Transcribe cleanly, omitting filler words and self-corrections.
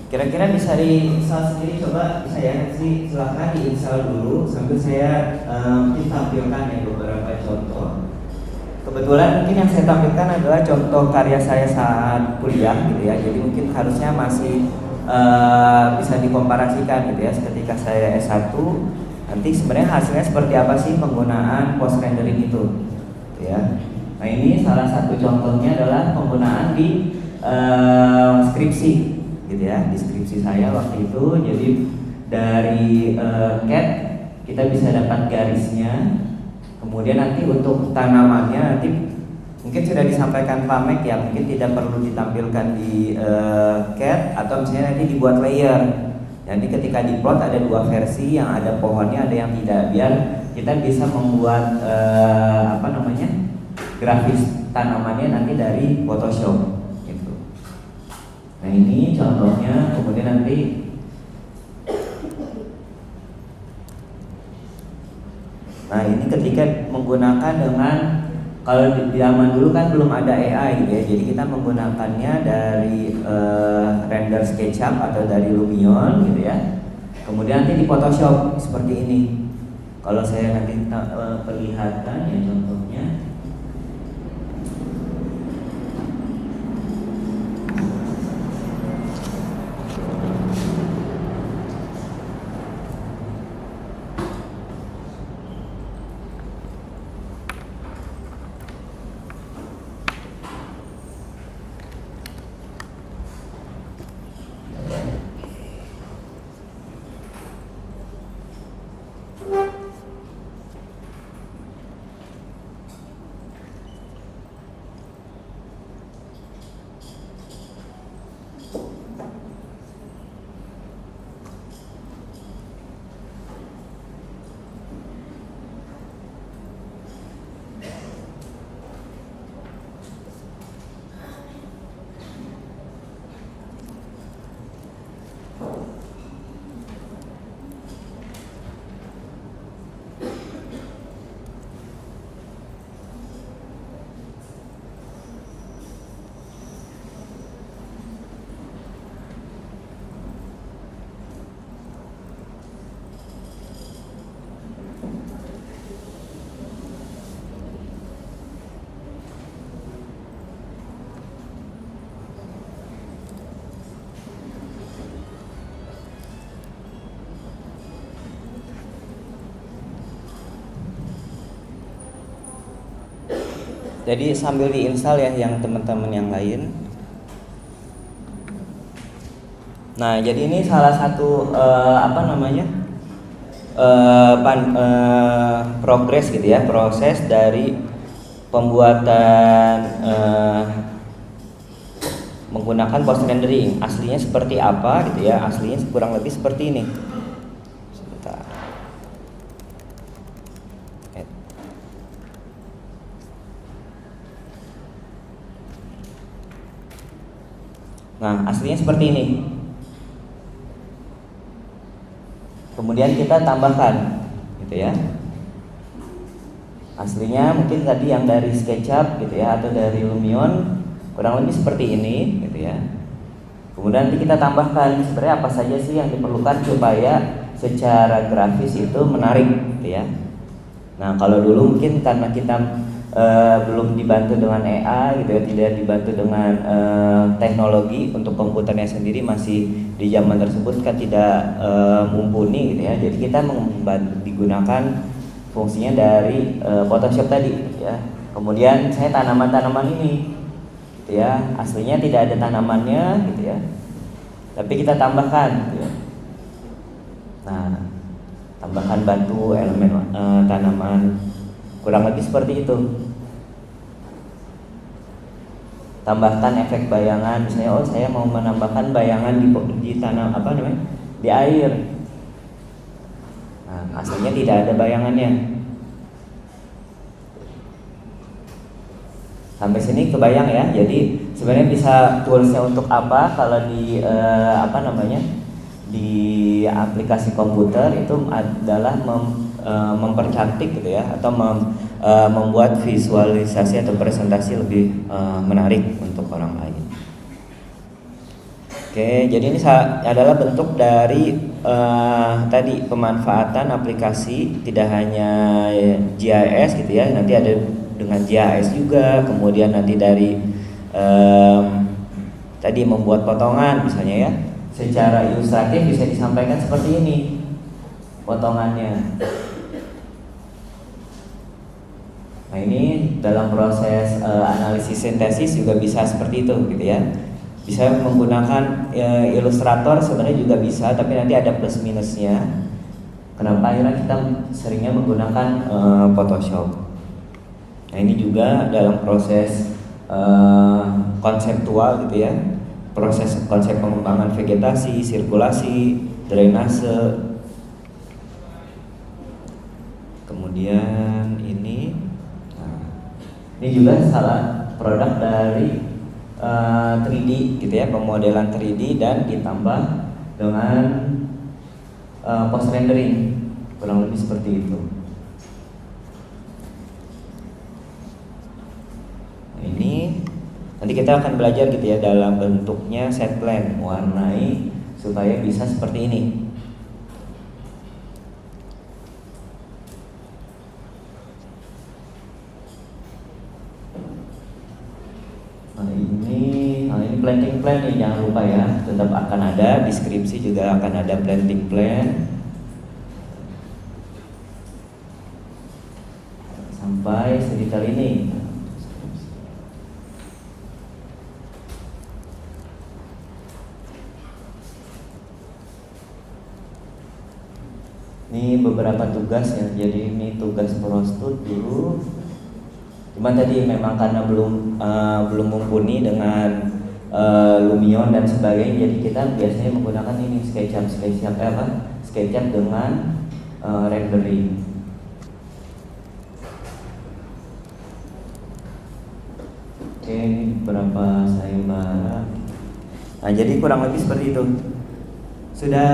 Kira-kira bisa di-install sendiri, coba bisa ya, nanti silahkan di-install dulu sambil saya mungkin tampilkan ya beberapa contoh. Kebetulan mungkin yang saya tampilkan adalah contoh karya saya saat kuliah gitu ya, jadi mungkin harusnya masih bisa dikomparasikan gitu ya ketika saya S1, nanti sebenarnya hasilnya seperti apa sih penggunaan post rendering itu gitu ya. Nah ini salah satu contohnya adalah penggunaan di skripsi gitu ya, di skripsi saya waktu itu. Jadi dari CAD kita bisa dapat garisnya, kemudian nanti untuk tanamannya nanti mungkin sudah disampaikan Pak Mek ya, mungkin tidak perlu ditampilkan di CAD atau misalnya nanti dibuat layer. Jadi ketika diplot ada dua versi, yang ada pohonnya ada yang tidak, biar kita bisa membuat grafis tanamannya nanti dari Photoshop. Nah ini contohnya, kemudian nanti nah ini ketika menggunakan dengan, kalau di zaman dulu kan belum ada AI gitu ya, jadi kita menggunakannya dari render SketchUp atau dari Lumion gitu ya, kemudian nanti di Photoshop seperti ini. Kalau saya nanti perlihatkan ya contohnya. Jadi sambil diinstal ya yang teman-teman yang lain. Nah jadi ini salah satu progres gitu ya, proses dari pembuatan menggunakan post rendering. Aslinya seperti apa gitu ya, aslinya kurang lebih seperti ini. Sebentar. Nah aslinya seperti ini, kemudian kita tambahkan gitu ya. Aslinya mungkin tadi yang dari SketchUp gitu ya, atau dari Lumion kurang lebih seperti ini gitu ya. Kemudian nanti kita tambahkan sebenarnya apa saja sih yang diperlukan supaya secara grafis itu menarik gitu ya. Nah kalau dulu mungkin karena kita belum dibantu dengan AI gitu ya, tidak dibantu dengan teknologi untuk komputernya sendiri, masih di zaman tersebut kan tidak mumpuni gitu ya. Jadi kita digunakan fungsinya dari Photoshop tadi gitu ya. Kemudian saya tanaman-tanaman ini gitu ya, aslinya tidak ada tanamannya gitu ya, tapi kita tambahkan gitu ya. Nah tambahkan batu, elemen tanaman, kurang lebih seperti itu. Tambahkan efek bayangan, misalnya oh saya mau menambahkan bayangan di tanam di air. Nah, aslinya tidak ada bayangannya. Sampai sini kebayang ya. Jadi sebenarnya bisa toolsnya untuk apa? Kalau di di aplikasi komputer itu adalah mempercantik gitu ya, atau membuat visualisasi atau presentasi lebih menarik untuk orang lain. Oke, jadi ini adalah bentuk dari tadi pemanfaatan aplikasi tidak hanya GIS gitu ya, nanti ada dengan GIS juga, kemudian nanti dari tadi membuat potongan misalnya ya, secara ilustratif bisa disampaikan seperti ini potongannya. Nah ini dalam proses analisis sintesis juga bisa seperti itu gitu ya. Bisa menggunakan Illustrator sebenarnya juga bisa, tapi nanti ada plus minusnya. Kenapa akhirnya kita seringnya menggunakan Photoshop. Nah ini juga dalam proses konseptual gitu ya, proses konsep pengembangan vegetasi, sirkulasi, drainase. Kemudian ini juga salah produk dari 3D gitu ya, pemodelan 3D dan ditambah dengan post rendering, kurang lebih seperti itu. Nah, ini nanti kita akan belajar gitu ya dalam bentuknya set plan, warnai supaya bisa seperti ini. Nah ini planting plan nih, jangan lupa ya, tetap akan ada deskripsi, juga akan ada planting plan sampai sedetail ini. Ini beberapa tugas ya, jadi ini tugas prostud dulu. Cuma tadi memang karena belum mumpuni dengan Lumion dan sebagainya, jadi kita biasanya menggunakan ini SketchUp dengan rendering. Oke, ini beberapa sayembara. Nah, jadi kurang lebih seperti itu. Sudah